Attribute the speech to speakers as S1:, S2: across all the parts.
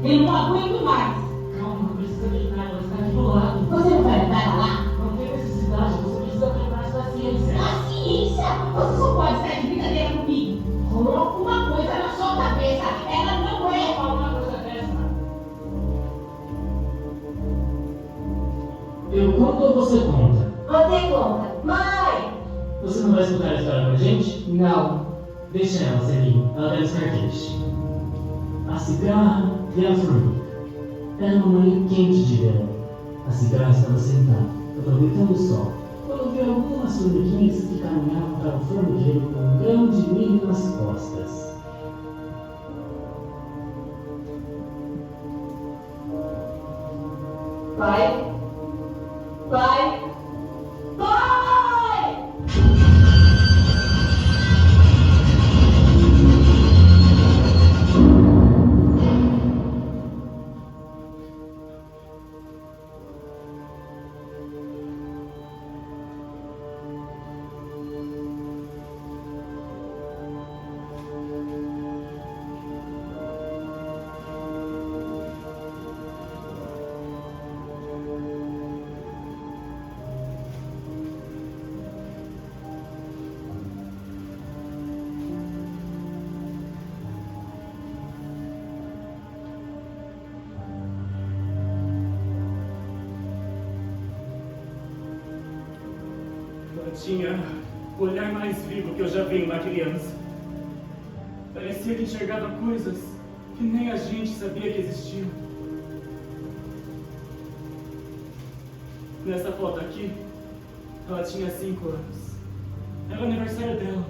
S1: Eu não aguento mais.
S2: Calma, não precisa gritar, ela está aqui do lado.
S1: Você não vai entrar lá?
S2: Não tem necessidade, você precisa ter mais paciência.
S1: Paciência? Você só pode estar de brincadeira comigo. Coloca uma coisa na sua cabeça. Ela não é.
S2: Fala uma coisa dessa. Eu conto ou você conta?
S1: Você conta. Mãe!
S2: Você não vai escutar a história com a gente?
S1: Não.
S2: Deixa ela, Celine. Ela deve estar triste. A cigarra e a formiga. Era uma manhã quente de verão. A cigarra estava sentada, aproveitando o sol, quando viu algumas formiguinhas que caminhavam para o formigueiro com um grão de milho nas costas.
S1: Pai? Pai? Pai!
S3: Ela tinha o olhar mais vivo que eu já vi em uma criança. Parecia que enxergava coisas que nem a gente sabia que existiam. Nessa foto aqui, ela tinha 5 anos. Era o aniversário dela.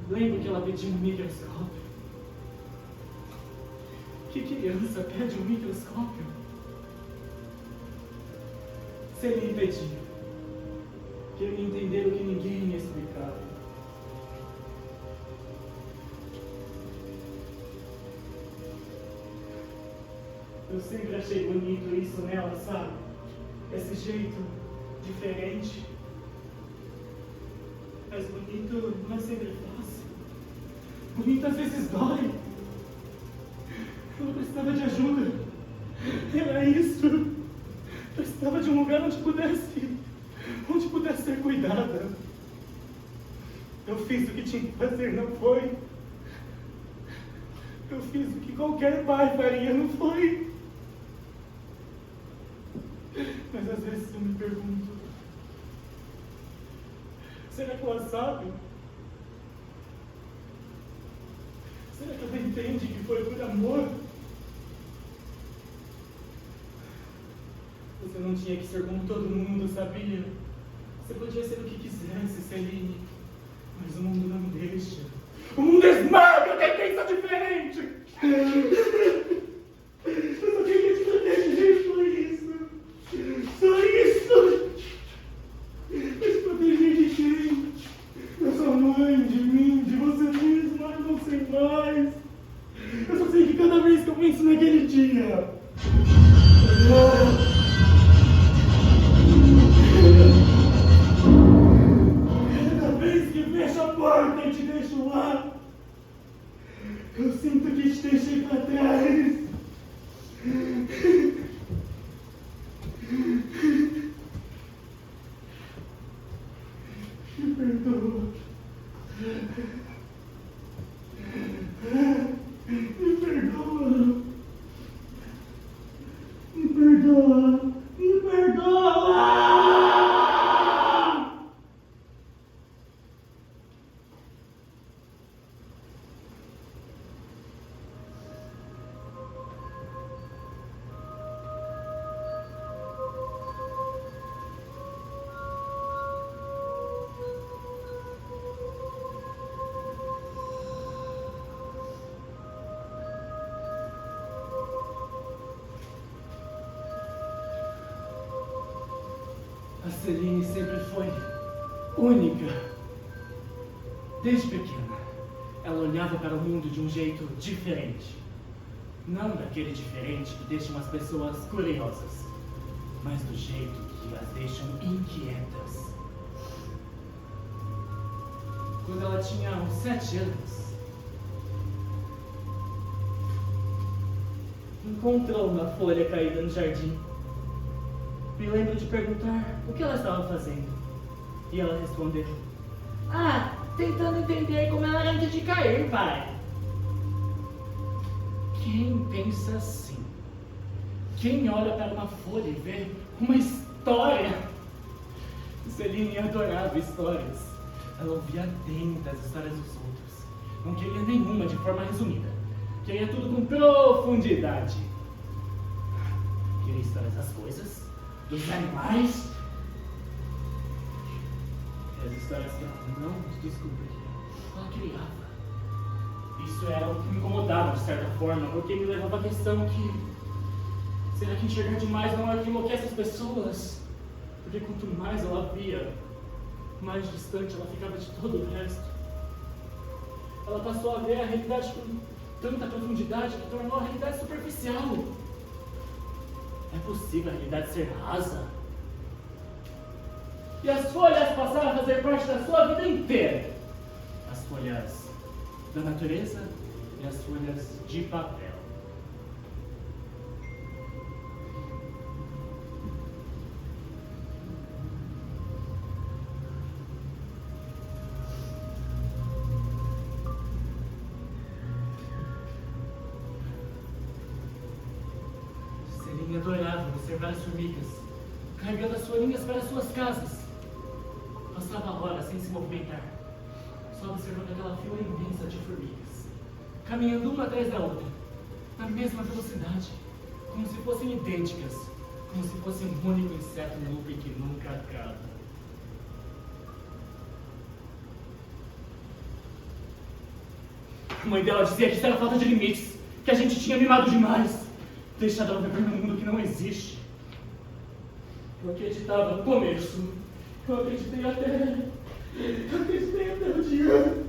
S3: Lembro que ela pediu um microscópio. Que criança pede um microscópio? Se ele impedia, queria entender o que ninguém ia explicar. Eu sempre achei bonito isso nela, sabe? Esse jeito diferente. Mas bonito não é sempre fácil. Bonito às vezes dói. Ela precisava de ajuda. Era isso. Precisava de um lugar onde pudesse ser cuidada. Eu fiz o que tinha que fazer, não foi? Eu fiz o que qualquer pai faria, não foi? Mas às vezes eu me pergunto, será que ela sabe? Será que ela entende que foi por amor? Você não tinha que ser como todo mundo, sabia? Você podia ser o que quisesse, Celine. Mas o mundo não deixa. O mundo esmaga quem pensa diferente! Eu só queria te proteger, foi isso. Só isso! Mas proteger de quem? Da sua mãe, de mim, de você mesma, eu não sei mais. Eu só sei que cada vez que eu penso naquele dia... Cada vez que fecho a porta e te deixo lá, eu sinto que te deixei pra trás. Me perdoa. Me perdoa. Me perdoa. Me perdoa. A Celine sempre foi única. Desde pequena, ela olhava para o mundo de um jeito diferente. Não daquele diferente que deixa as pessoas curiosas, mas do jeito que as deixam inquietas. Quando ela tinha uns 7 anos, um encontrou uma folha caída no jardim. Me lembro de perguntar o que ela estava fazendo. E ela respondeu: "Ah, tentando entender como ela era antes de cair, pai." Quem pensa assim? Quem olha para uma folha e vê uma história? Celine adorava histórias. Ela ouvia atenta as histórias dos outros. Não queria nenhuma de forma resumida. Queria tudo com profundidade. Queria histórias das coisas, dos animais. E as histórias que ela não descobria, ela criava. Isso era algo que me incomodava de certa forma, porque me levava à questão que... será que enxergar demais não é o que enlouquece as pessoas? Porque quanto mais ela via, mais distante ela ficava de todo o resto. Ela passou a ver a realidade com tanta profundidade que tornou a realidade superficial. É possível a realidade ser rasa? E as folhas passaram a fazer parte da sua vida inteira. As folhas da natureza e as folhas de papel. Celine adorava observar as formigas, carregando as folhinhas para suas casas. Passava horas sem se movimentar, só observando aquela fila imensa de formigas, caminhando uma atrás da outra, na mesma velocidade, como se fossem idênticas, como se fosse um único inseto em loop que nunca acaba. A mãe dela dizia que isso era falta de limites, que a gente tinha mimado demais, deixado ela viver num mundo que não existe. Eu acreditava no começo, eu acreditei até o dia.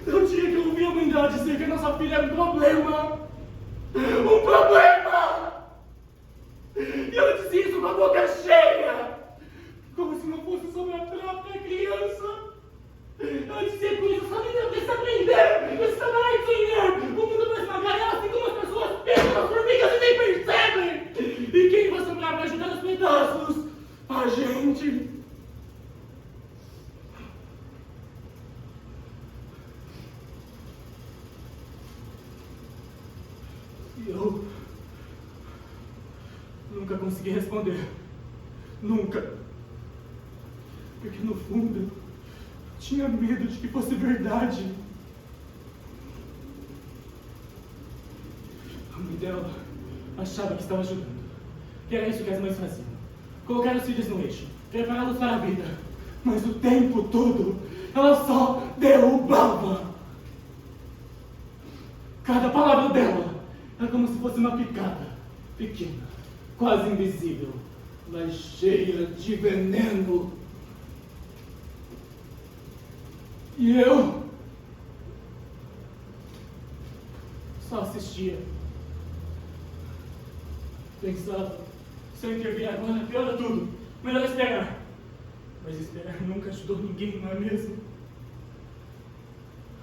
S3: O dia que eu ouvi a mãe dela dizer que a nossa filha era um problema. Um problema! E ela dizia isso com a boca cheia, como se não fosse sobre a própria criança. Ela dizia com isso: sua menina precisa aprender, precisa dar a entender. O mundo vai esmagar ela assim como as pessoas pegam as formigas e nem percebem. E quem vai sobrar para ajudar os pedaços? A gente. E eu nunca consegui responder. Nunca. Porque no fundo tinha medo de que fosse verdade. A mãe dela achava que estava ajudando. Que era isso que as mães faziam. Colocar os filhos no eixo, prepará-los para a vida. Mas o tempo todo, ela só derrubava. Cada palavra dela era como se fosse uma picada, pequena, quase invisível, mas cheia de veneno. E eu só assistia. Pensava: se eu intervir agora, piora tudo. Melhor esperar. Mas esperar nunca ajudou ninguém, não é mesmo?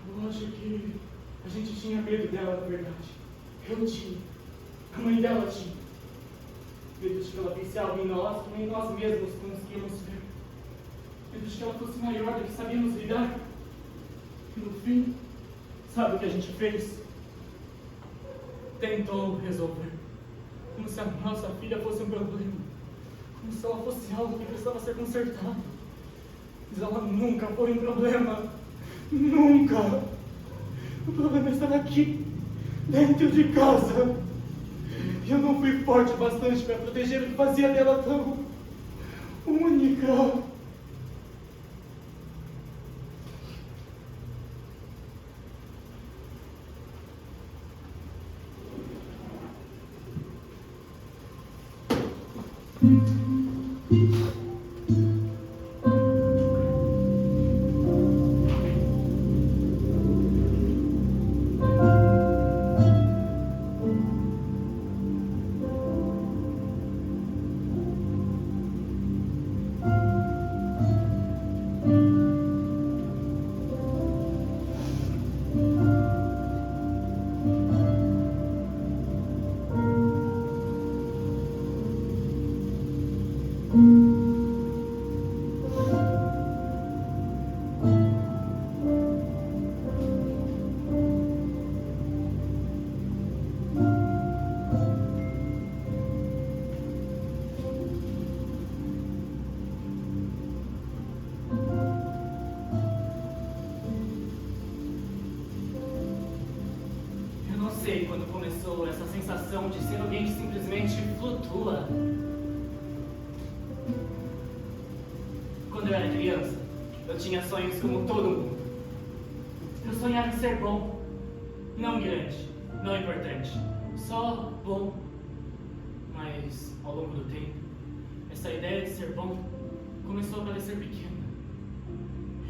S3: Eu acho que a gente tinha medo dela, na verdade. Eu tinha. A mãe dela tinha. Medo de que ela visse algo em nós que nem nós mesmos conseguíamos ver. Medo de que ela fosse maior do que sabíamos lidar. E no fim, sabe o que a gente fez? Tentou resolver. Como se a nossa filha fosse um problema. Como se ela fosse algo que precisava ser consertado. Mas ela nunca foi um problema. Nunca. O problema estava aqui, dentro de casa. E eu não fui forte bastante para proteger o que fazia dela tão única. começou essa sensação de ser alguém que simplesmente flutua. Quando eu era criança, eu tinha sonhos como todo mundo. Eu sonhava em ser bom, não grande, não importante, só bom. Mas, ao longo do tempo, essa ideia de ser bom começou a parecer pequena.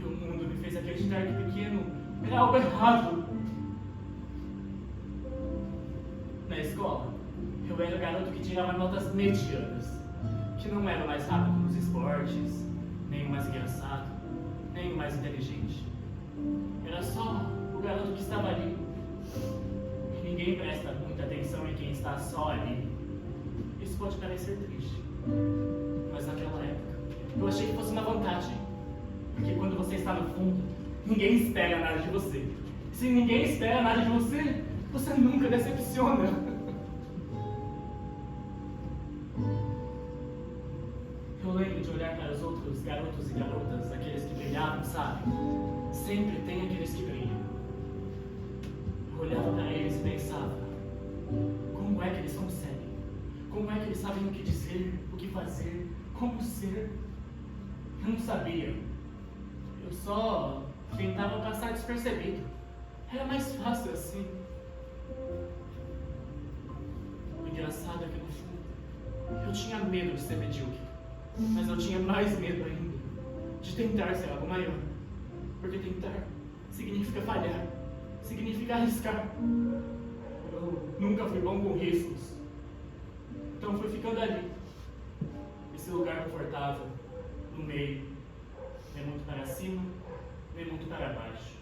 S3: E o mundo me fez acreditar que pequeno era algo errado. Na escola, eu era o garoto que tirava notas medianas, que não era o mais rápido nos esportes, nem o mais engraçado, nem o mais inteligente. Era só o garoto que estava ali. E ninguém presta muita atenção em quem está só ali. Isso pode parecer triste, mas naquela época eu achei que fosse uma vantagem, porque quando você está no fundo, ninguém espera nada de você. Se ninguém espera nada de você, você nunca decepciona. Eu lembro de olhar para os outros garotos e garotas, aqueles que brilhavam, sabe? Sempre tem aqueles que brilham. Eu olhava para eles e pensava, como é que eles conseguem? Como é que eles sabem o que dizer, o que fazer, como ser? Eu não sabia. Eu só tentava passar despercebido. Era mais fácil assim. O engraçado é que no fundo, eu tinha medo de ser medíocre. Mas eu tinha mais medo ainda de tentar ser algo maior. Porque tentar significa falhar, significa arriscar. Eu nunca fui bom com riscos. Então fui ficando ali, esse lugar confortável, no meio, nem muito para cima, nem muito para baixo.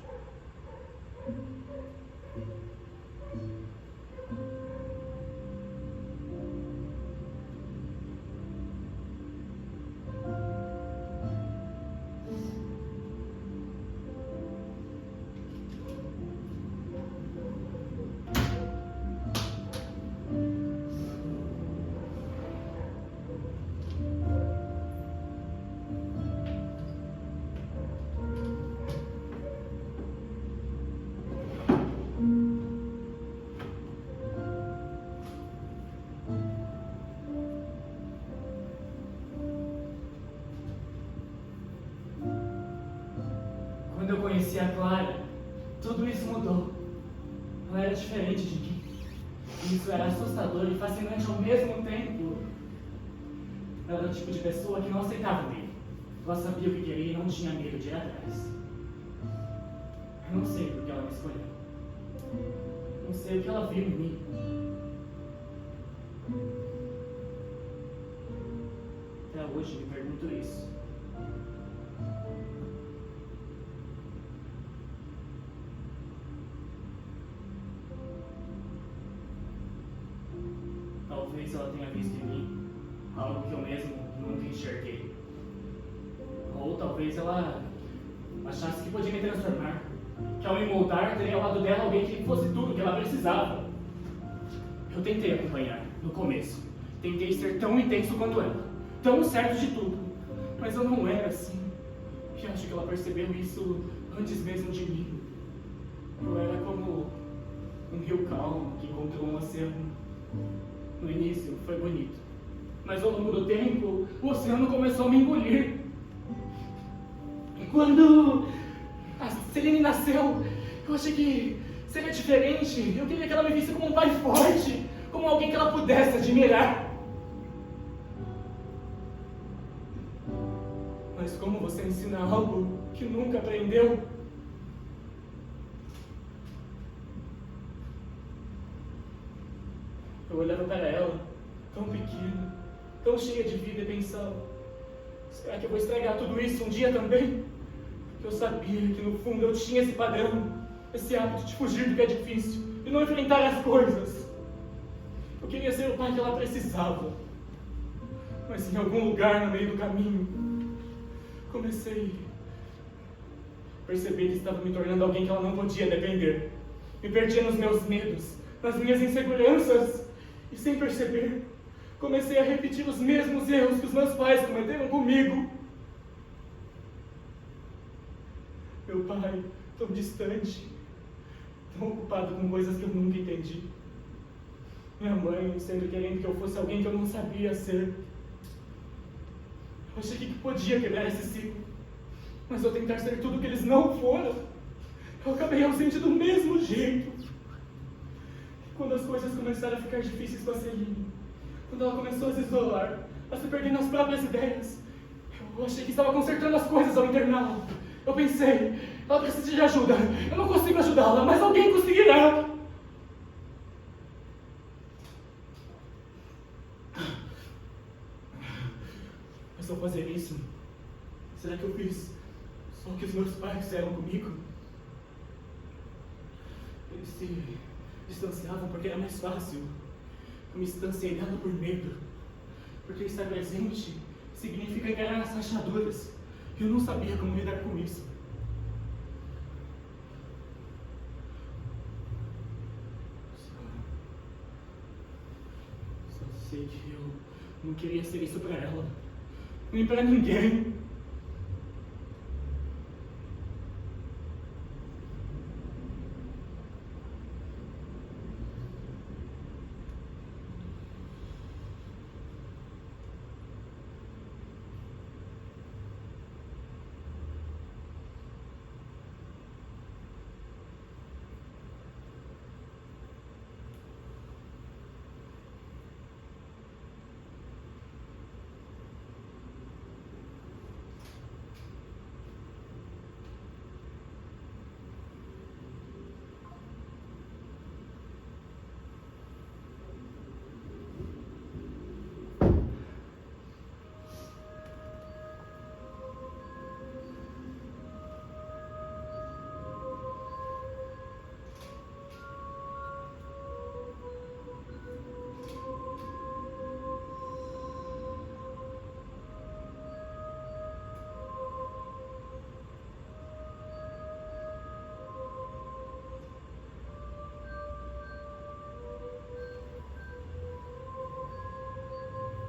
S3: Quando eu conheci a Clara, tudo isso mudou. Ela era diferente de mim. Isso era assustador e fascinante ao mesmo tempo. Ela era o tipo de pessoa que não aceitava o medo. Ela sabia o que queria e não tinha medo de ir atrás. Eu não sei por que ela me escolheu. Não sei o que ela viu em mim. Até hoje me pergunto isso. Talvez ela tenha visto em mim algo que eu mesmo nunca enxerguei. Ou talvez ela achasse que podia me transformar. Que ao me moldar, teria ao lado dela alguém que fosse tudo que ela precisava. Eu tentei acompanhar, no começo. Tentei ser tão intenso quanto ela. Tão certo de tudo. Mas eu não era assim. E acho que ela percebeu isso antes mesmo de mim. Eu era como um rio calmo que encontrou um oceano. No início foi bonito, mas ao longo do tempo o oceano começou a me engolir. E quando a Celine nasceu, eu achei que seria diferente. Eu queria que ela me visse como um pai forte, como alguém que ela pudesse admirar. Mas como você ensina algo que nunca aprendeu? Eu olhava para ela, tão pequena, tão cheia de vida, e pensava, será que eu vou estragar tudo isso um dia também? Porque eu sabia que no fundo eu tinha esse padrão, esse hábito de fugir do que é difícil e não enfrentar as coisas. Eu queria ser o pai que ela precisava. Mas em algum lugar no meio do caminho, comecei a perceber que estava me tornando alguém que ela não podia depender. Me perdia nos meus medos, nas minhas inseguranças. E sem perceber, comecei a repetir os mesmos erros que os meus pais cometeram comigo. Meu pai, tão distante, tão ocupado com coisas que eu nunca entendi. Minha mãe sempre querendo que eu fosse alguém que eu não sabia ser. Eu achei que podia quebrar esse ciclo. Mas ao tentar ser tudo que eles não foram, eu acabei ausente do mesmo jeito. E quando as coisas começaram a ficar difíceis com a Celine, quando ela começou a se isolar, a se perder nas próprias ideias, eu achei que estava consertando as coisas ao interná-la. Eu pensei, ela precisa de ajuda. Eu não consigo ajudá-la, mas alguém conseguirá. Mas ao fazer isso, será que eu fiz só o que os meus pais fizeram comigo? Eles se distanciavam porque era mais fácil. Eu me distanciei dela por medo. Porque estar presente significa encarar as rachaduras. E eu não sabia como lidar com isso. Só sei que eu não queria ser isso pra ela. Nem pra ninguém.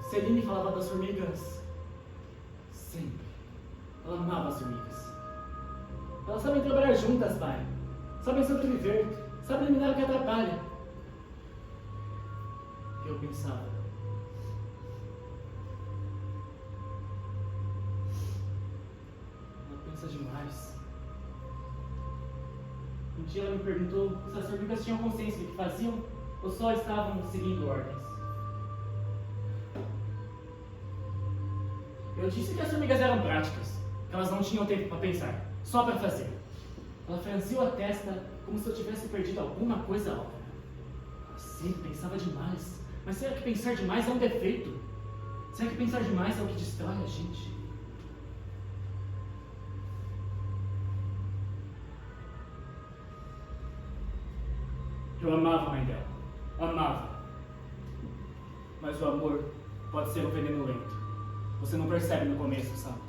S3: Celine falava das formigas sempre. Ela amava as formigas. Elas sabem trabalhar juntas, pai. Sabem sobreviver. Sabem eliminar o que atrapalha. E eu pensava, ela pensa demais. Um dia ela me perguntou se as formigas tinham consciência do que faziam ou só estavam seguindo ordens. Eu disse que as formigas eram práticas, que elas não tinham tempo para pensar, só para fazer. Ela franziu a testa como se eu tivesse perdido alguma coisa óbvia. Ela sempre pensava demais. Mas será que pensar demais é um defeito? Será que pensar demais é o que destrói a gente? Eu amava a mãe dela. Amava. Mas o amor pode ser um veneno lento. Você não percebe no começo, sabe?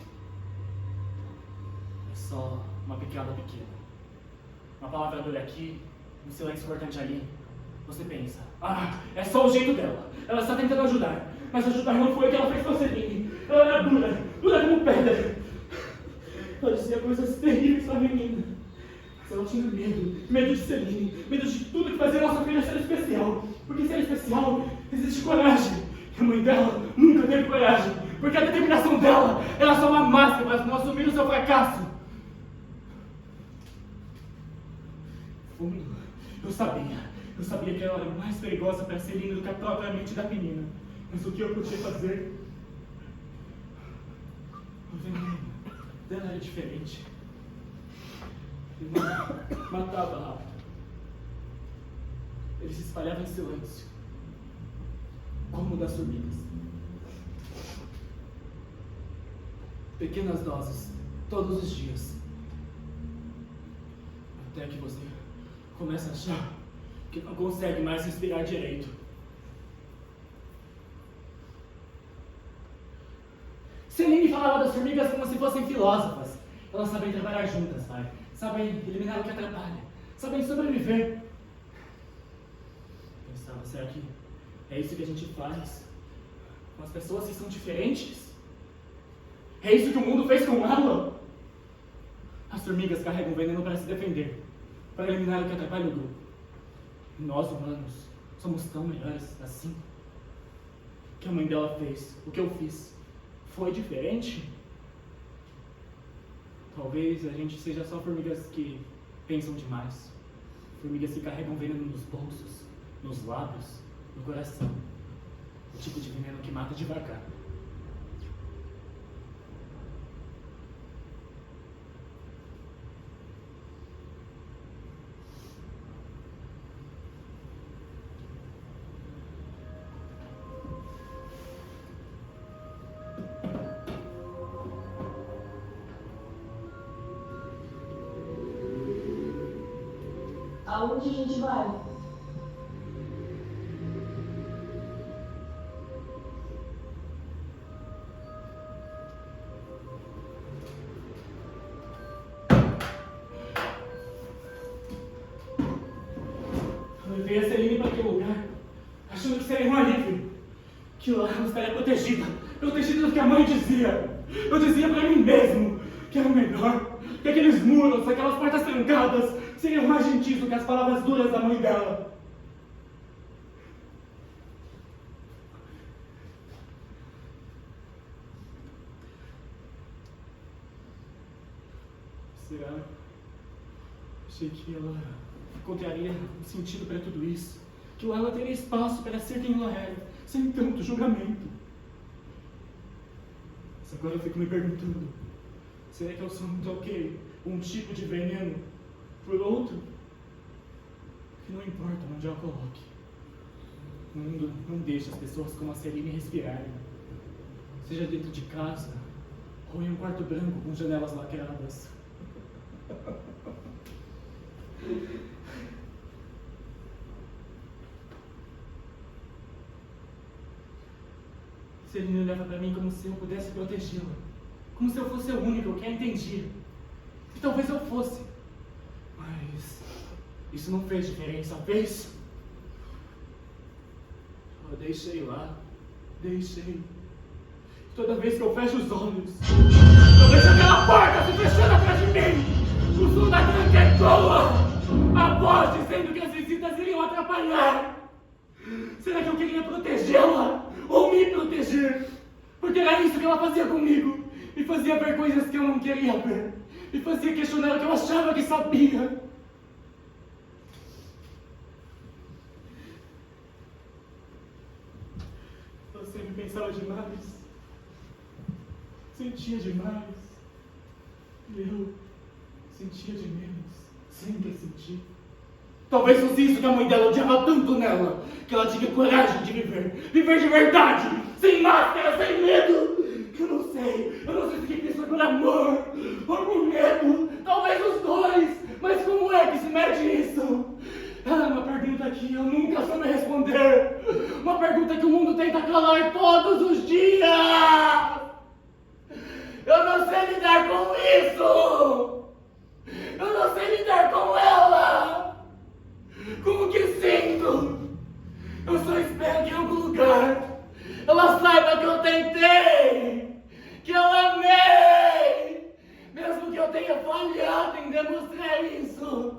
S3: É só uma picada pequena. Uma palavra dura aqui, um silêncio cortante ali. Você pensa, é só o jeito dela. Ela está tentando ajudar. Mas ajudar não foi o que ela fez com a Celine. Ela era dura, dura como pedra. Ela dizia coisas terríveis para a menina. Mas ela tinha medo de Celine, medo de tudo que fazia nossa filha ser especial. Porque ser especial existe coragem. E a mãe dela nunca teve coragem. Porque a determinação dela era só uma máscara para não assumir o seu fracasso. Fundo, eu sabia que ela era mais perigosa para Celine do que a própria mente da menina. Mas o que eu podia fazer? O veneno dela era diferente. Ele matava rápido. Ele se espalhava em silêncio, como o das formigas. Pequenas doses, todos os dias. Até que você começa a achar que não consegue mais respirar direito. Celine falava das formigas como se fossem filósofas. Elas sabem trabalhar juntas, pai. Sabem eliminar o que atrapalha. Sabem sobreviver. Pensava, será que é isso que a gente faz com as pessoas que são diferentes? É isso que o mundo fez com ela? As formigas carregam veneno para se defender, para eliminar o que atrapalha o grupo. E nós, humanos, Somos tão melhores assim. O que a mãe dela fez, o que eu fiz, foi diferente? Talvez a gente seja só formigas que pensam demais. Formigas que carregam veneno nos bolsos, nos lábios, no coração. O tipo de veneno que mata devagar.
S1: Aonde a gente vai?
S3: Eu levei a Celine para aquele lugar, achando que seria um alívio. Que lá eu estaria protegida do que a mãe dizia. Eu dizia para mim mesmo que era melhor, que aqueles muros, aquelas portas trancadas seriam mais gentis do que as palavras duras da mãe dela. Será? Achei que ela encontraria um sentido para tudo isso. Que lá ela teria espaço para ser quem ela era, sem tanto julgamento. Mas agora eu fico me perguntando, será que eu só não troquei um tipo de veneno por outro? Que não importa onde eu a coloque. O mundo não deixa as pessoas como a Celine respirarem. Seja dentro de casa, ou em um quarto branco com janelas lacradas. Celine olhava para mim como se eu pudesse protegê-la. Como se eu fosse o único que a entendia. E talvez eu fosse. Mas isso não fez diferença, fez? Eu deixei lá. Deixei. Toda vez que eu fecho os olhos, eu vejo aquela porta se fechando atrás de mim. O som da tranca ecoa. A voz dizendo que as visitas iriam atrapalhar. Será que eu queria protegê-la? Ou me proteger? Porque era isso que ela fazia comigo. Me fazia ver coisas que eu não queria ver. Me fazia questionar o que eu achava que sabia. Eu sempre pensava demais. Sentia demais. E eu sentia de menos. Sempre senti. Talvez fosse isso que a mãe dela odiava tanto nela, que ela tinha coragem de viver. Viver de verdade, sem máscara, sem medo. Eu não sei se isso é por amor ou por medo. Talvez os dois, mas como é que se mede isso? É uma pergunta que eu nunca soube responder. Uma pergunta que o mundo tenta calar todos os dias. Eu não sei lidar com isso. Eu não sei lidar com ela. Como que sinto? Eu só espero que em algum lugar ela saiba que eu tentei, que eu amei, mesmo que eu tenha falhado em demonstrar isso.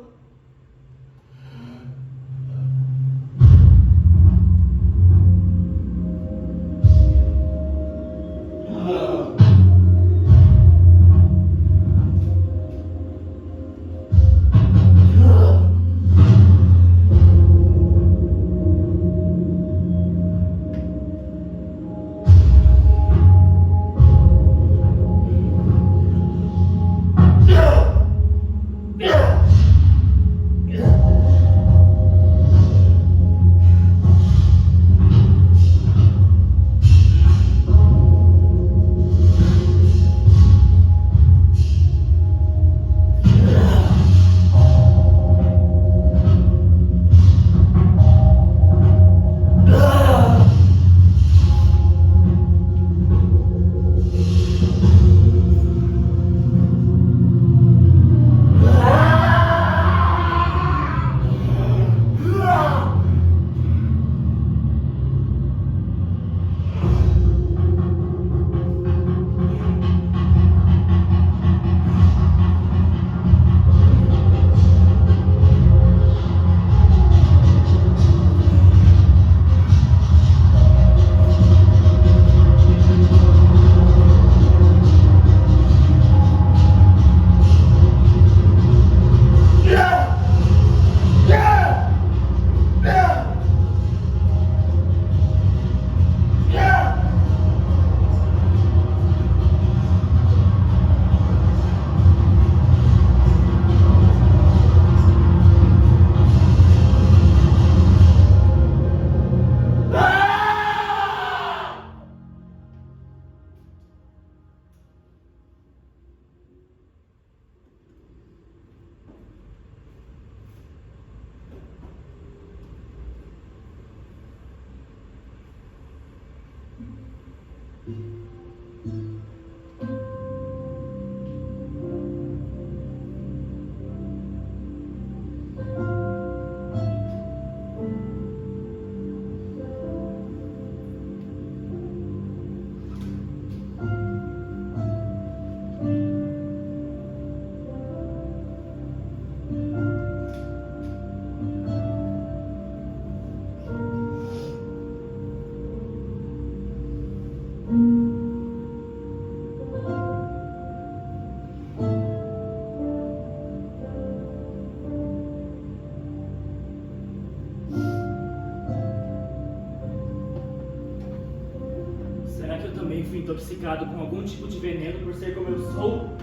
S3: Será que eu também fui intoxicado com algum tipo de veneno por ser como eu sou?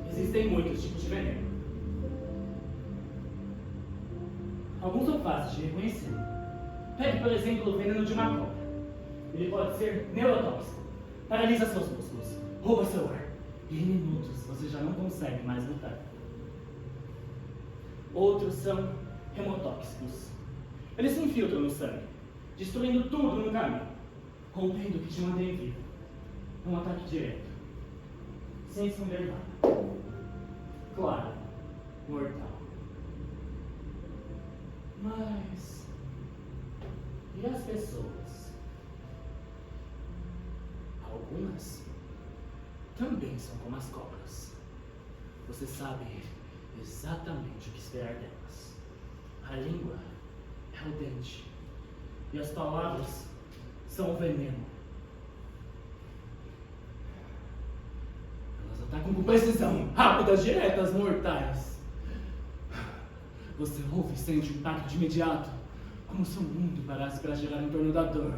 S3: Existem muitos tipos de veneno. Alguns são fáceis de reconhecer. Pegue, por exemplo, o veneno de uma cobra. Ele pode ser neurotóxico, paralisa seus músculos, rouba seu ar, e em minutos você já não consegue mais lutar. Outros são hemotóxicos. Eles se infiltram no sangue, destruindo tudo no caminho, rompendo o que te mantém vivo. Um ataque direto, sem esconder nada. Claro, mortal. Mas... e as pessoas? Algumas também são como as cobras. Você sabe exatamente o que esperar delas. A língua é o dente. E as palavras são o veneno. Elas atacam com precisão, rápidas, diretas, mortais. Você ouve e sente o impacto de imediato, como se o mundo parasse para girar em torno da dor.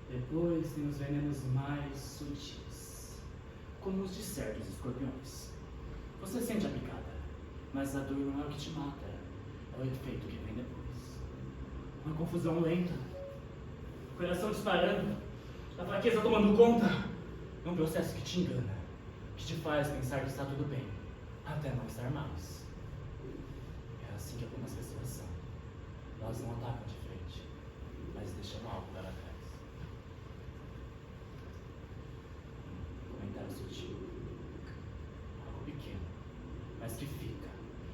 S3: Depois tem os venenos mais sutis, como os de certos escorpiões. Você sente a picada, mas a dor não é o que te mata, é o efeito que vem depois. Uma confusão lenta, o coração disparando, a fraqueza tomando conta. É um processo que te engana, que te faz pensar que está tudo bem, até não estar mais. É assim que algumas pessoas são. Elas não atacam de frente, mas deixam algo para trás. Comentário sutil, algo pequeno, mas que fica,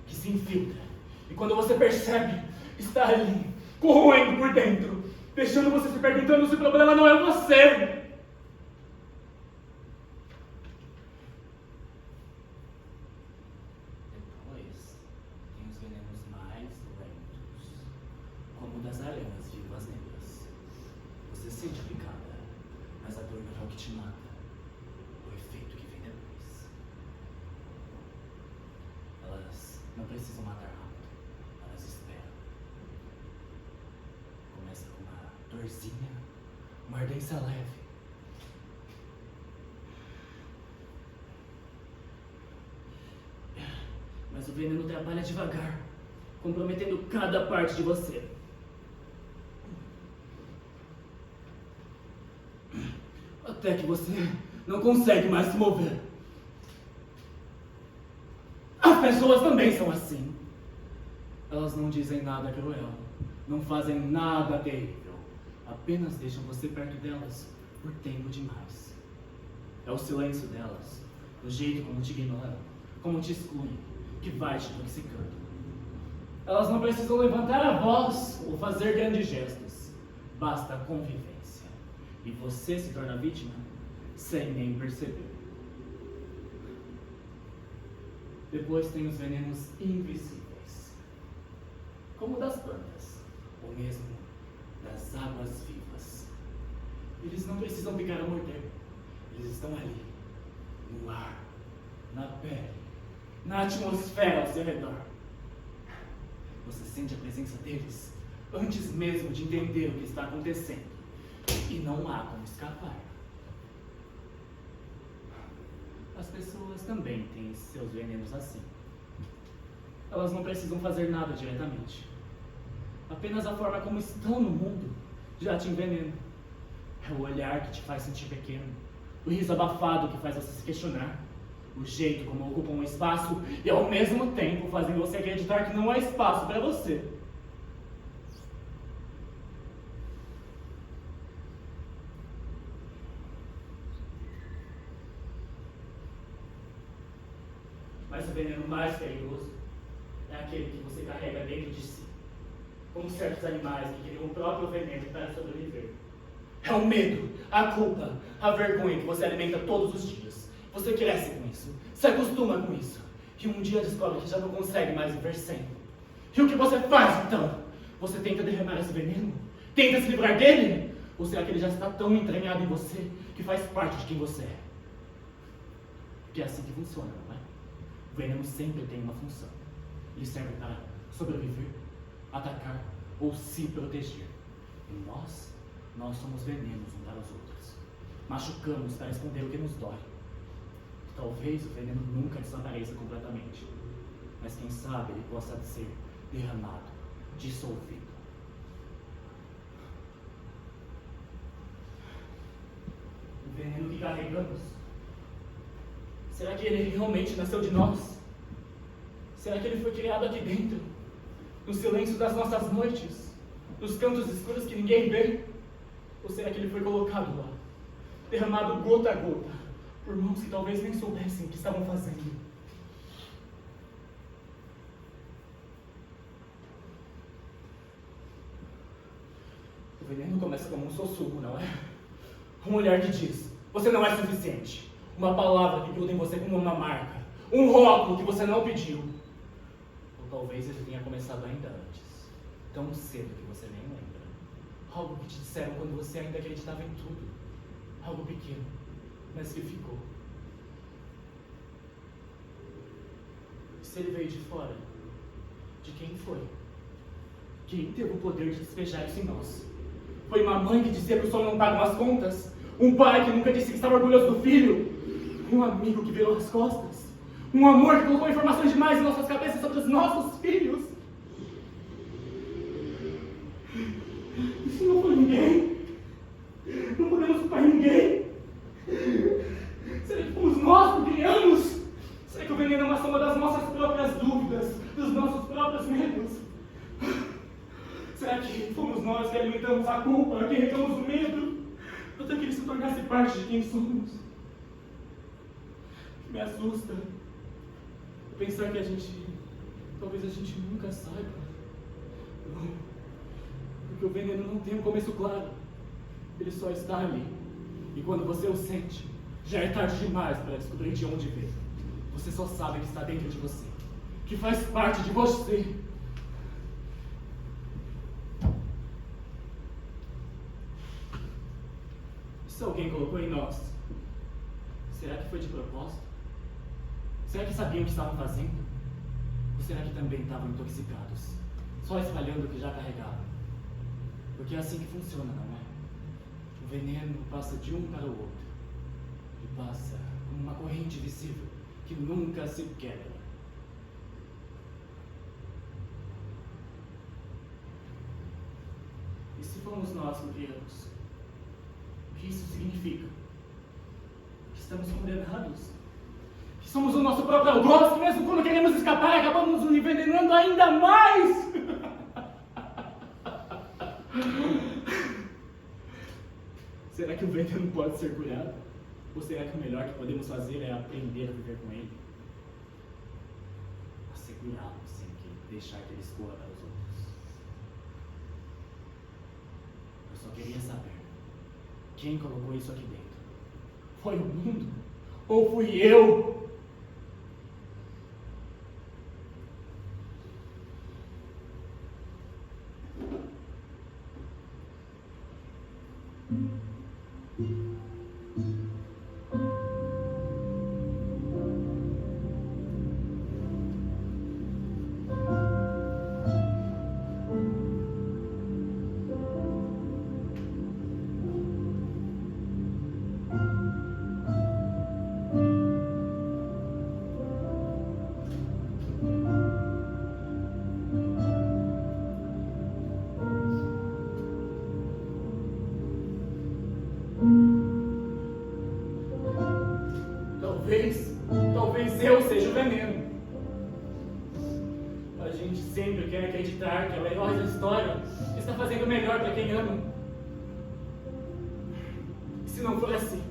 S3: que se infiltra. E quando você percebe, está ali, corroendo por dentro, deixando você se perguntando se o problema não é você. Depois, tem os venenos mais lentos, como o das aranhas vivas negras. Você sente a picada, mas a dor não é o que te mata, o efeito que vem depois. Elas não precisam matar rápido, elas esperam. Começa com uma dorzinha, uma ardência leve. Mas o veneno trabalha devagar, comprometendo cada parte de você. Até que você não consegue mais se mover. As pessoas também são assim. Elas não dizem nada cruel, não fazem nada terrível, apenas deixam você perto delas por tempo demais. É o silêncio delas, o jeito como te ignoram, como te excluem, que vai te intoxicando. Elas não precisam levantar a voz ou fazer grandes gestos, basta a convivência. E você se torna vítima sem nem perceber. Depois tem os venenos invisíveis, como o das plantas, ou mesmo das águas vivas. Eles não precisam picar ou morder, eles estão ali, no ar, na pele, na atmosfera ao seu redor. Você sente a presença deles antes mesmo de entender o que está acontecendo, e não há como escapar. As pessoas também têm seus venenos assim. Elas não precisam fazer nada diretamente. Apenas a forma como estão no mundo já te envenena. É o olhar que te faz sentir pequeno, o riso abafado que faz você se questionar, o jeito como ocupam um espaço e ao mesmo tempo fazem você acreditar que não há espaço para você. Mas o veneno mais perigoso é aquele que você carrega dentro de si, como certos animais que criam o próprio veneno para sobreviver. É o medo, a culpa, a vergonha que você alimenta todos os dias. Você cresce com isso, se acostuma com isso, e um dia descobre que já não consegue mais viver sem. E o que você faz então? Você tenta derramar esse veneno? Tenta se livrar dele? Ou será que ele já está tão entranhado em você que faz parte de quem você é? Porque é assim que funciona, não é? O veneno sempre tem uma função. Ele serve para sobreviver, atacar ou se proteger. E nós somos venenos uns para os outros. Machucamos para esconder o que nos dói. Talvez o veneno nunca desapareça completamente, mas quem sabe ele possa ser derramado, dissolvido. O veneno que carregamos, será que ele realmente nasceu de nós? Será que ele foi criado aqui dentro, no silêncio das nossas noites, nos cantos escuros que ninguém vê? Ou será que ele foi colocado lá, derramado gota a gota, por mãos que talvez nem soubessem o que estavam fazendo? O veneno começa como um sussurro, não é? Um olhar que diz: você não é suficiente. Uma palavra que gruda em você como uma marca. Um rótulo que você não pediu. Ou talvez ele tenha começado ainda antes. Tão cedo que você nem lembra. Algo que te disseram quando você ainda acreditava em tudo. Algo pequeno, mas que ficou. E se ele veio de fora, de quem foi? Quem teve o poder de despejar isso em nós? Foi uma mãe que dizia que o sol não paga as contas? Um pai que nunca disse que estava orgulhoso do filho? Um amigo que virou as costas? Um amor que colocou informações demais em nossas cabeças sobre os nossos filhos? Isso não foi ninguém. Não podemos culpar ninguém. Será que fomos nós que criamos? Será que o veneno é uma soma das nossas próprias dúvidas, dos nossos próprios medos? Será que fomos nós que alimentamos a culpa, que regamos o medo, até que ele se tornasse parte de quem somos? Me assusta pensar que talvez a gente nunca saiba. Não, porque o veneno não tem um começo claro, ele só está ali. E quando você o sente, já é tarde demais para descobrir de onde veio. Você só sabe que está dentro de você, que faz parte de você. Se alguém colocou em nós, será que foi de propósito? Será que sabiam o que estavam fazendo? Ou será que também estavam intoxicados, só espalhando o que já carregavam? Porque é assim que funciona, não é? O veneno passa de um para o outro. E passa como uma corrente invisível que nunca se quebra. E se fomos nós que criamos? O que isso significa? Que estamos condenados? Que somos o nosso próprio algoz, que mesmo quando queremos escapar, acabamos nos envenenando ainda mais? Será que o veneno pode ser curado? Ou será que o melhor que podemos fazer é aprender a viver com ele? A segurá-lo sem deixar que ele escorra para os outros. Eu só queria saber: quem colocou isso aqui dentro? Foi o mundo? Ou fui eu? Talvez eu seja o veneno. A gente sempre quer acreditar que é o herói da história que está fazendo o melhor para quem ama. E se não for assim,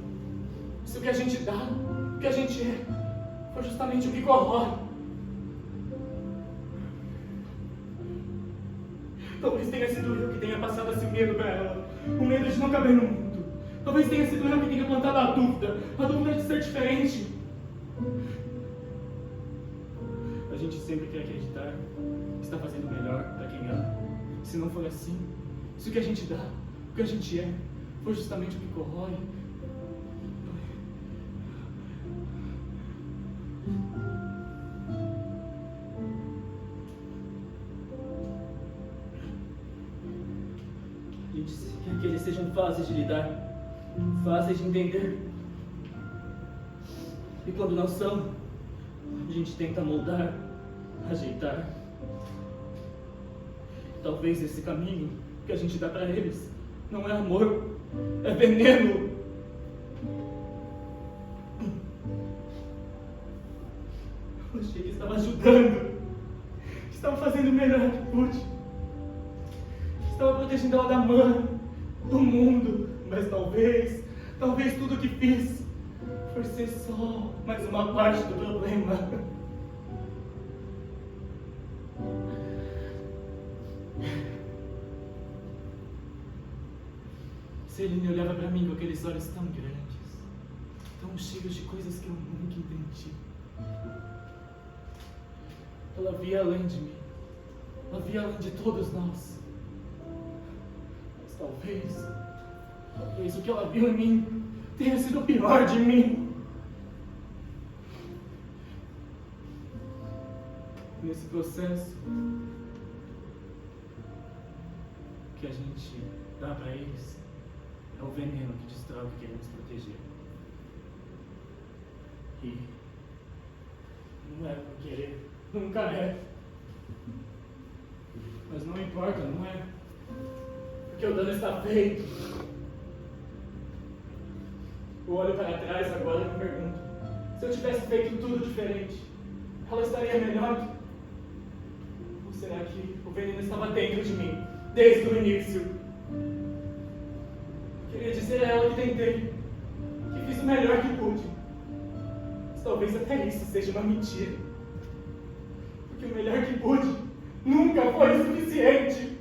S3: se o que a gente dá, o que a gente é, foi justamente o que corrói. Talvez tenha sido eu que tenha passado esse medo para ela, o medo de não caber no mundo. Talvez tenha sido eu que tenha plantado a dúvida de ser diferente. A gente sempre quer acreditar que está fazendo o melhor para quem ama. Se não for assim, se o que a gente dá, o que a gente é, foi justamente o que corrói, a gente quer que eles sejam fáceis de lidar, fáceis de entender. E quando não são, a gente tenta moldar, ajeitar. Talvez esse caminho que a gente dá para eles não é amor, é veneno. Eu achei que estava ajudando, que estava fazendo o melhor que pude, que estava protegendo ela da mãe, do mundo, mas talvez tudo o que fiz foi ser só mais uma parte do problema. Celine olhava para mim com aqueles olhos tão grandes, tão cheios de coisas que eu nunca entendi. Ela via além de mim, ela via além de todos nós. Mas talvez o que ela viu em mim tenha sido o pior de mim. Nesse processo, o que a gente dá para eles é o veneno que destrói o que queremos proteger. E não é por querer, nunca é. Mas não importa, não é? Porque o dano está feito. Eu olho para trás agora e me pergunto: se eu tivesse feito tudo diferente, ela estaria melhor? Ou será que o veneno estava dentro de mim, desde o início? Queria dizer a ela que tentei, que fiz o melhor que pude. Mas talvez até isso seja uma mentira. Porque o melhor que pude nunca foi o suficiente.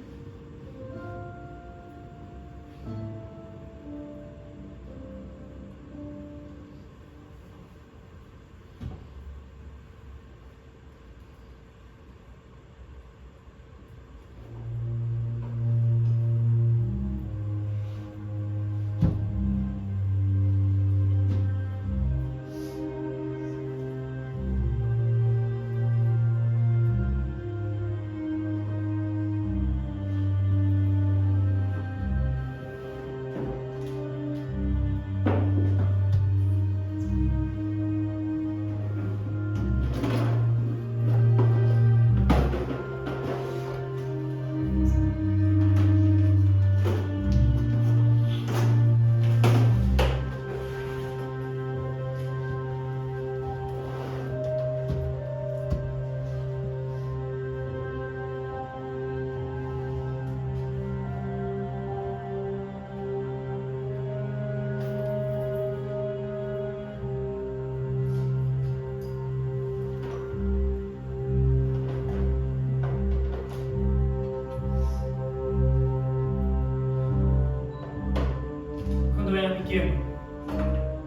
S3: Pequeno,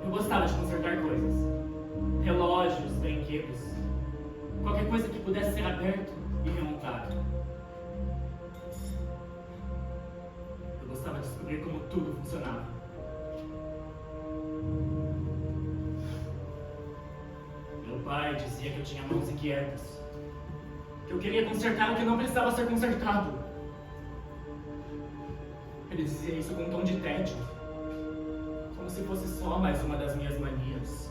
S3: eu gostava de consertar coisas, relógios, brinquedos, qualquer coisa que pudesse ser aberto e remontado. Eu gostava de descobrir como tudo funcionava. Meu pai dizia que eu tinha mãos inquietas, que eu queria consertar o que não precisava ser consertado. Ele dizia isso com um tom de tédio, como se fosse só mais uma das minhas manias.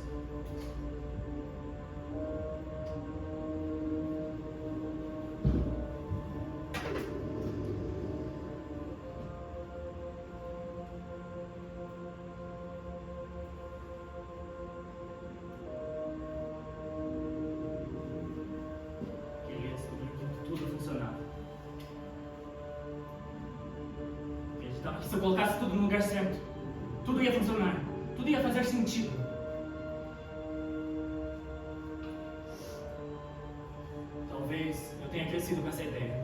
S3: Queria descobrir como tudo funcionava. Acreditava que se eu colocasse tudo no lugar certo, tudo ia funcionar, tudo ia fazer sentido. tenha crescido com essa ideia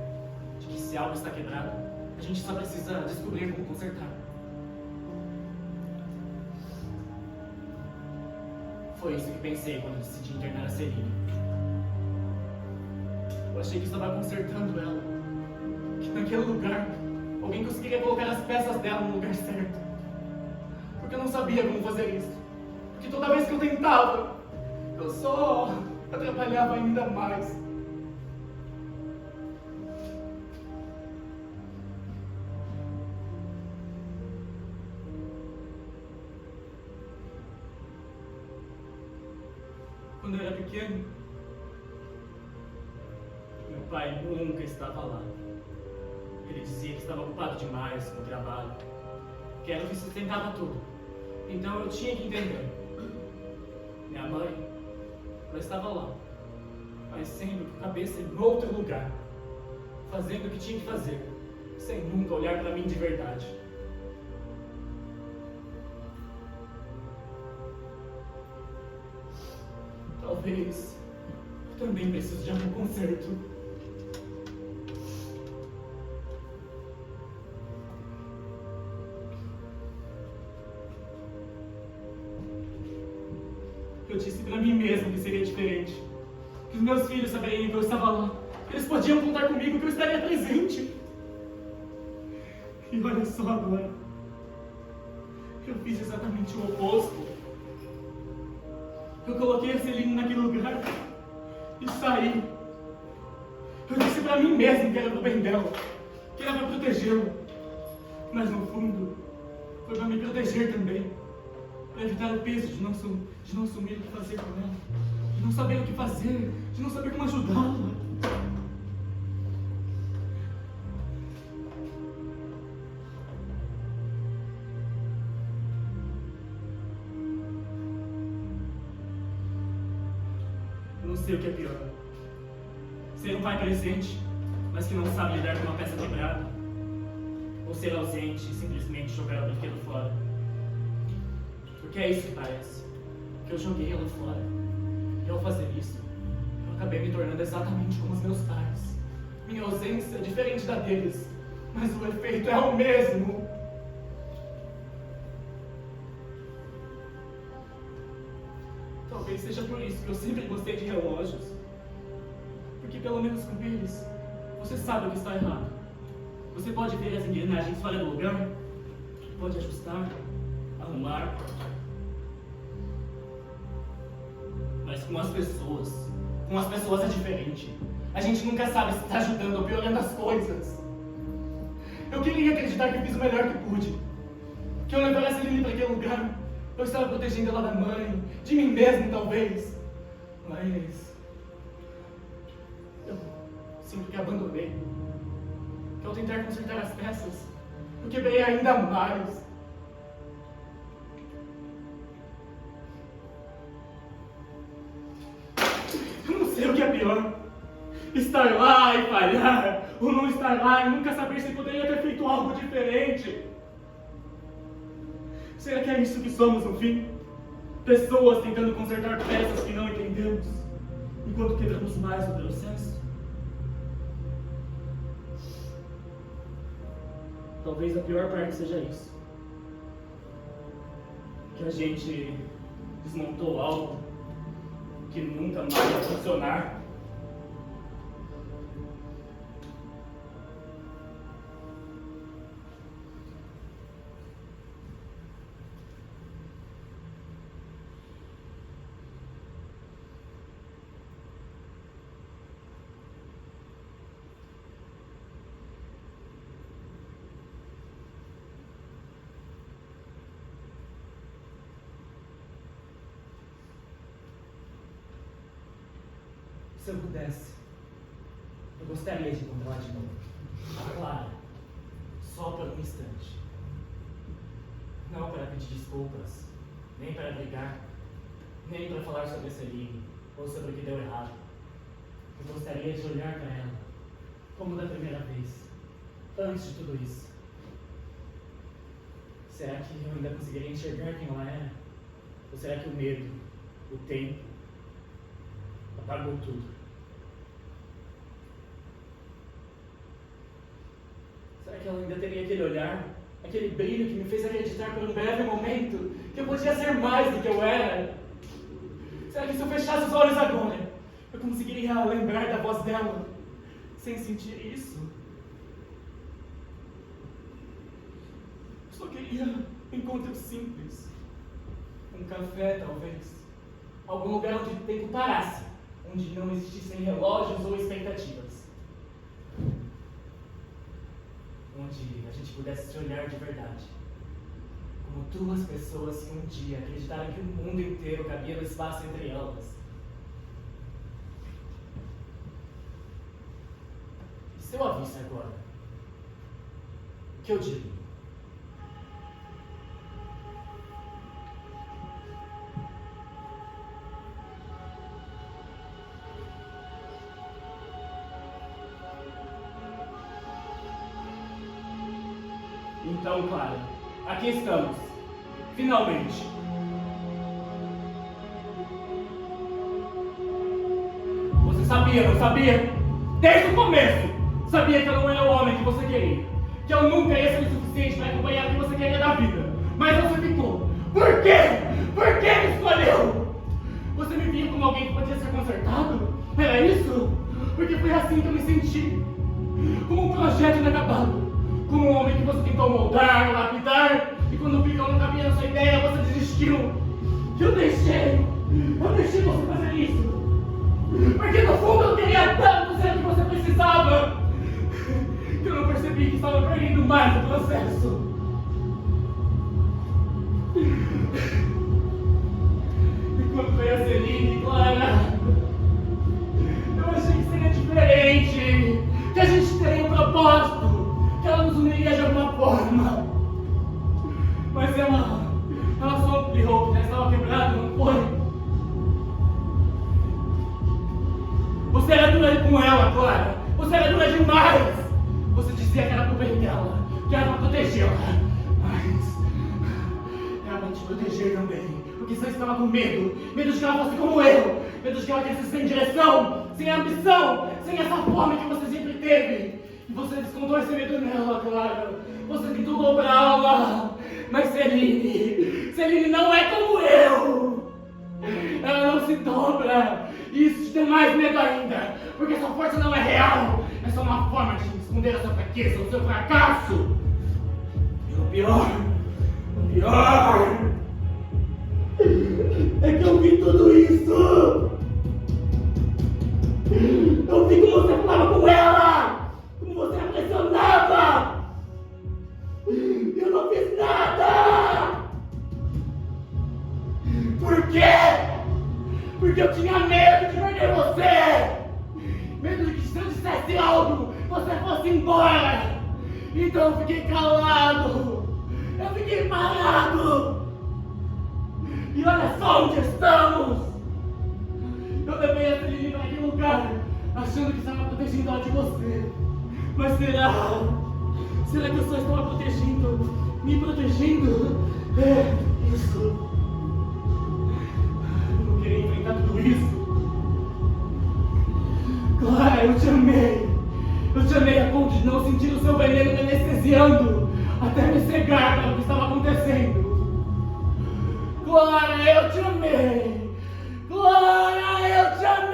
S3: de que se algo está quebrado, a gente só precisa descobrir como consertar. Foi isso que pensei quando decidi internar a Celine. Eu achei que estava consertando ela, que naquele lugar alguém conseguiria colocar as peças dela no lugar certo. Porque eu não sabia como fazer isso. Porque toda vez que eu tentava, eu só atrapalhava ainda mais. Quando eu era pequeno, meu pai nunca estava lá. Ele dizia que estava ocupado demais com o trabalho, que era o que sustentava tudo. Então eu tinha que entender. Minha mãe, ela estava lá, mas sempre com a cabeça em outro lugar, fazendo o que tinha que fazer, sem nunca olhar para mim de verdade. Talvez eu também preciso de algum conserto. Eu disse pra mim mesmo que seria diferente. Que os meus filhos saberiam que eu estava lá. Que eles podiam contar comigo, que eu estaria presente. E olha só agora. Eu fiz exatamente o oposto. Eu coloquei a Celine naquele lugar e saí. Eu disse pra mim mesmo que era pro bem dela, que era pra protegê-la. Mas no fundo, foi pra me proteger também. Para evitar o peso de não assumir o que fazer com ela, de não saber o que fazer, de não saber como ajudá-la. Eu não sei o que é pior. Ser um pai presente, mas que não sabe lidar com uma peça quebrada. Ou ser ausente e simplesmente jogar o brinquedo fora. Porque é isso que parece. Que eu joguei ela fora. E ao fazer isso, eu acabei me tornando exatamente como os meus pais. Minha ausência é diferente da deles, mas o efeito é o mesmo. Talvez seja por isso que eu sempre gostei de relógios. Porque pelo menos com eles, você sabe o que está errado. Você pode ver as engrenagens fora do lugar, pode ajustar, arrumar. Mas com as pessoas é diferente. A gente nunca sabe se está ajudando ou piorando as coisas. Eu queria acreditar que eu fiz o melhor que pude. Que eu levasse a Celine para aquele lugar. Eu estava protegendo ela da mãe, de mim mesmo talvez. Mas eu sinto que abandonei. Que ao tentar consertar as peças, eu quebrei ainda mais. Eu não sei o que é pior. Estar lá e falhar, ou não estar lá e nunca saber se poderia ter feito algo diferente. Será que é isso que somos no fim? Pessoas tentando consertar peças que não entendemos, enquanto quebramos mais o processo? Talvez a pior parte seja isso. Que a gente desmontou algo que nunca mais vai funcionar. Se eu pudesse, eu gostaria de encontrar de novo a Clara, só por um instante. Não para pedir desculpas, nem para brigar, nem para falar sobre a Celine ou sobre o que deu errado. Eu gostaria de olhar para ela, como da primeira vez, antes de tudo isso. Será que eu ainda conseguiria enxergar quem ela era? Ou será que o medo, o tempo, apagou tudo? que ela ainda teria aquele olhar, aquele brilho que me fez acreditar por um breve momento que eu podia ser mais do que eu era? Será que se eu fechasse os olhos agora, eu conseguiria lembrar da voz dela sem sentir isso? Eu só queria um encontro simples. Um café, talvez. Algum lugar onde o tempo parasse, onde não existissem relógios ou expectativas. Onde a gente pudesse se olhar de verdade. Como duas pessoas que um dia acreditaram que o mundo inteiro cabia no espaço entre elas. E se eu a visse agora? O que eu digo? Então, Clara, aqui estamos. Finalmente. Você sabia, não sabia? Desde o começo, sabia que eu não era o homem que você queria. Que eu nunca ia ser o suficiente para acompanhar o que você queria da vida. Mas você ficou. Por quê? Por que me escolheu? Você me via como alguém que podia ser consertado? Era isso? Porque foi assim que eu me senti. Como um projeto inacabado. Como um homem que você tentou moldar, lapidar, e quando viu que eu não cabia na sua ideia, você desistiu. Eu deixei você fazer isso. Porque no fundo eu queria tanto ser o que você precisava, que eu não percebi que estava perdendo mais o processo. E quando veio a Celine, Clara, eu achei que seria diferente, que a gente teria um propósito, que ela nos uniria de alguma forma. Mas ela só ampliou, que já estava quebrado, não foi? Você era dura com ela, Clara. Você era dura demais. Você dizia que era pro bem dela, que era pra protegê-la. Mas era pra te proteger também. Porque você estava com medo. Medo de que ela fosse como eu. Medo de que ela crescesse sem direção, sem ambição, sem essa fome que você sempre teve. E você descontou esse medo nela, Clara. Você tentou dobrá-la. Mas Celine não é como eu. Ela não se dobra. E isso te deu mais medo ainda. Porque sua força não é real. É só uma forma de esconder a sua fraqueza, o seu fracasso. E o pior é que eu vi tudo isso. Eu vi como você falava com ela. Como você a pressionava. Eu não fiz nada! Por quê? Porque eu tinha medo de perder você! Medo de que se eu dissesse algo, você fosse embora! Então eu fiquei calado! Eu fiquei parado! E olha só onde estamos! Eu levei a Celine para aquele lugar, achando que estava protegendo ela de você. Mas será? Será que eu só estava protegendo? Me protegendo? É, isso. Eu não queria enfrentar tudo isso. Clara, eu te amei. Eu te amei a ponto de não sentir o seu veneno me anestesiando, até me cegar pelo que estava acontecendo. Clara, eu te amei. Clara, eu te amei.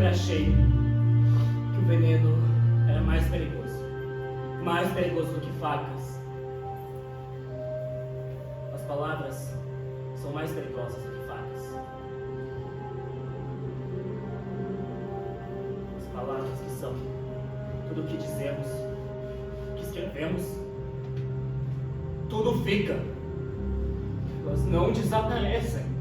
S3: Achei que o veneno era mais perigoso do que facas. As palavras são mais perigosas do que facas. coração. Tudo o que dizemos, o que escrevemos, tudo fica. Elas não desaparecem.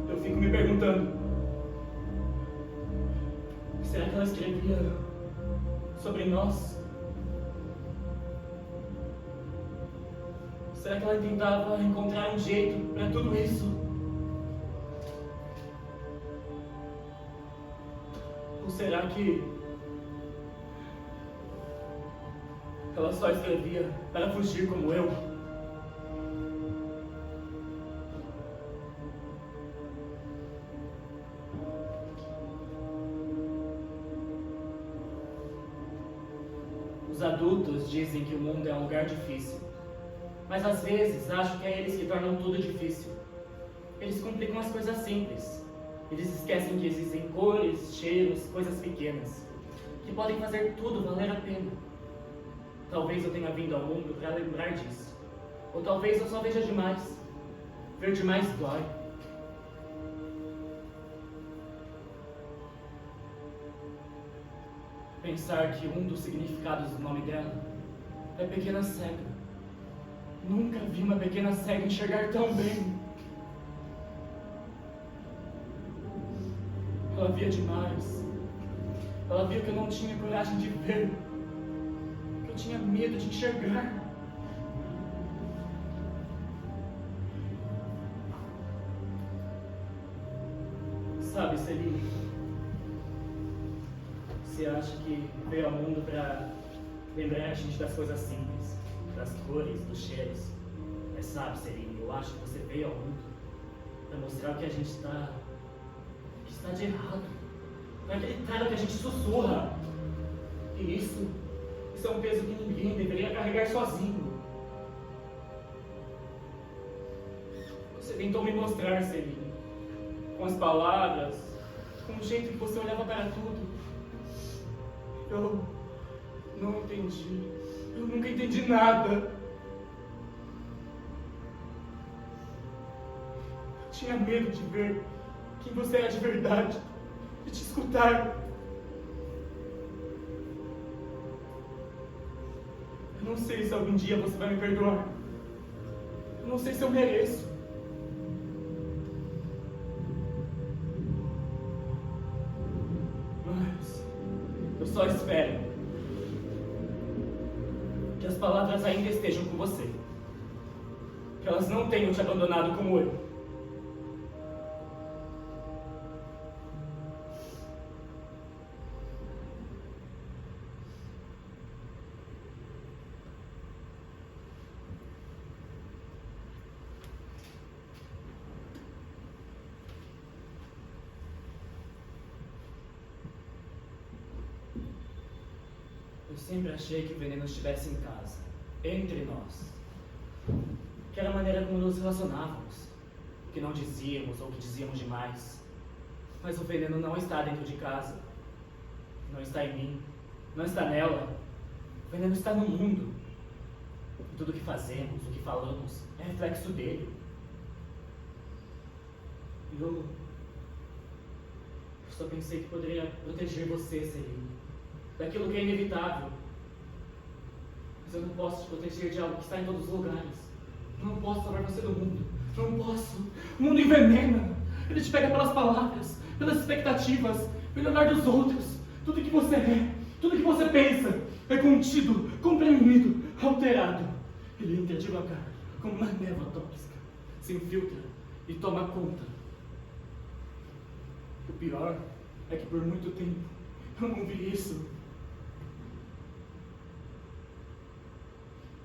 S3: Eu fico me perguntando, será que ela escrevia sobre nós? Será que ela tentava encontrar um jeito para tudo isso? Ou será que ela só escrevia para fugir como eu? Os adultos dizem que o mundo é um lugar difícil, mas às vezes acho que é eles que tornam tudo difícil. Eles complicam as coisas simples. Eles esquecem que existem cores, cheiros, coisas pequenas, que podem fazer tudo valer a pena. Talvez eu tenha vindo ao mundo para lembrar disso. Ou talvez eu só veja demais. Ver demais dói. Pensar que um dos significados do nome dela é pequena cega. Nunca vi uma pequena cega enxergar tão bem. Ela via demais. Ela via que eu não tinha coragem de ver. Que eu tinha medo de enxergar. Sabe, Celine, você acha que veio ao mundo para lembrar a gente das coisas simples, das cores, dos cheiros. Mas sabe, Celine, eu acho que você veio ao mundo para mostrar o que a gente está de errado, para gritar o que a gente sussurra. E isso é um peso que ninguém deveria carregar sozinho. Você tentou me mostrar, Celine, com as palavras, com o jeito que você olhava para tudo. Eu não entendi. Eu nunca entendi nada. Eu tinha medo de ver quem você era de verdade, de te escutar. Eu não sei se algum dia você vai me perdoar. Eu não sei se eu mereço. Mas eu só espero que as palavras ainda estejam com você. Que elas não tenham te abandonado como eu. Eu sempre achei que o veneno estivesse em casa, entre nós. Que era a maneira como nos relacionávamos, o que não dizíamos ou o que dizíamos demais. Mas o veneno não está dentro de casa, não está em mim, não está nela. O veneno está no mundo. E tudo o que fazemos, o que falamos, é reflexo dele. Eu só pensei que poderia proteger você, Celine, daquilo que é inevitável. Mas eu não posso te proteger de algo que está em todos os lugares. Não posso salvar você do mundo. Não posso. O mundo envenena. Ele te pega pelas palavras, pelas expectativas, pelo olhar dos outros. Tudo que você é, tudo que você pensa, é contido, comprimido, alterado. Ele entra devagar, como uma névoa tóxica, se infiltra e toma conta. O pior é que por muito tempo eu não vi isso.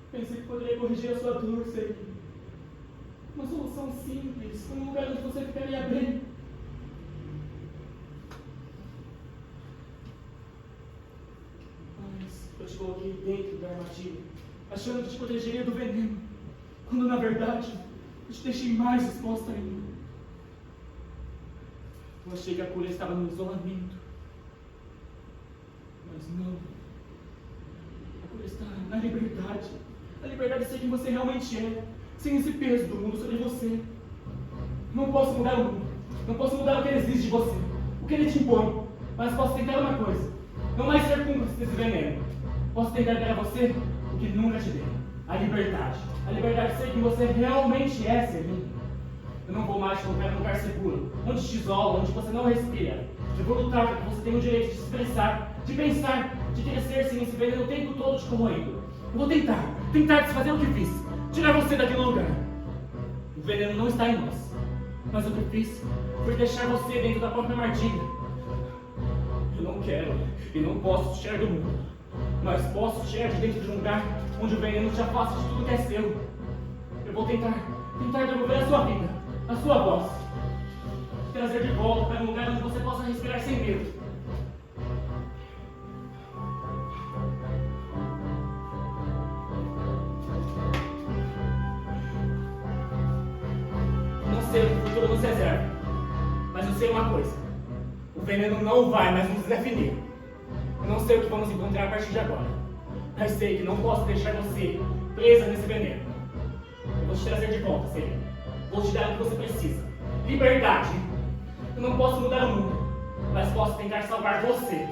S3: Pensei que poderia corrigir a sua dor, Celine. Uma solução simples, um lugar onde você ficaria bem. Mas eu te coloquei dentro da armadilha, achando que te protegeria do veneno, quando na verdade eu te deixei mais exposta ainda. Eu achei que a cura estava no isolamento. Mas não. A cura está na liberdade. A liberdade de ser quem você realmente é. sem esse peso do mundo sobre você. Não posso mudar o mundo. Não posso mudar o que ele exige de você, o que ele te impõe. Mas posso tentar uma coisa: não mais ser cúmplice desse veneno. Posso tentar dar a você o que nunca te dei: a liberdade. A liberdade de ser quem você realmente é, Selim. Eu não vou mais te colocar num lugar seguro, onde te isola, onde você não respira. Eu vou lutar para que você tenha o direito de se expressar, de pensar, de crescer sem esse veneno o tempo todo te corroendo. Eu vou tentar desfazer o que fiz, tirar você daquele lugar. O veneno não está em nós, mas o que eu fiz foi deixar você dentro da própria armadilha. Eu não quero e não posso te tirar do mundo, mas posso te tirar de dentro de um lugar onde o veneno te afasta de tudo que é seu. Eu vou tentar devolver a sua vida, a sua voz, trazer de volta para um lugar onde você possa respirar sem medo. Não sei o que o futuro nos reserva, mas eu sei uma coisa: o veneno não vai mais nos definir. Eu não sei o que vamos encontrar a partir de agora, mas sei que não posso deixar você presa nesse veneno. Eu vou te trazer de volta, Selim. Vou te dar o que você precisa: liberdade. Eu não posso mudar o mundo, mas posso tentar salvar você.